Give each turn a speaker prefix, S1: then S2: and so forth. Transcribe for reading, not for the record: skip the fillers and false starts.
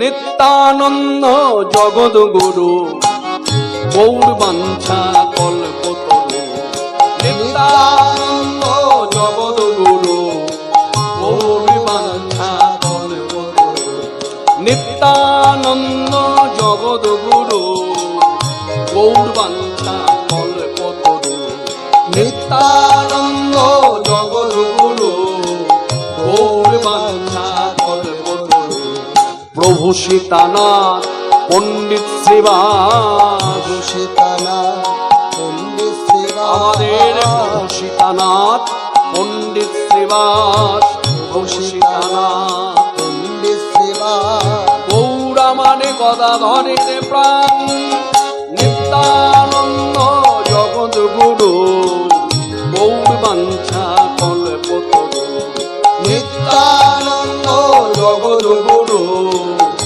S1: নিত্যানন্দ জগদ্গুরু গৌর বাঞ্ছা কল্পতরু। নিত্যানন্দ জগদ্গুরু গৌর বাঞ্ছা কল্পতরু। নিত্যানন্দ জগদ্গুরু গৌর বাঞ্ছা কল্পতরু। নিত্যানন্দ জগদ্গুরু গৌর বাঞ্ছা কল্পতরু। প্রভু সীতানাথ পণ্ডিত শ্রীবাস। আমাদের প্রভু সীতানাথ পণ্ডিত শ্রীবাস। প্রভু সীতানাথ পণ্ডিত শ্রীবাস। গৌরা মানে গদাধরের প্রাণ। নিত্যানন্দ জগদ্গুরু গৌর বাঞ্ছা কল্পতরু। নিত্যানন্দ জগদ্গুরু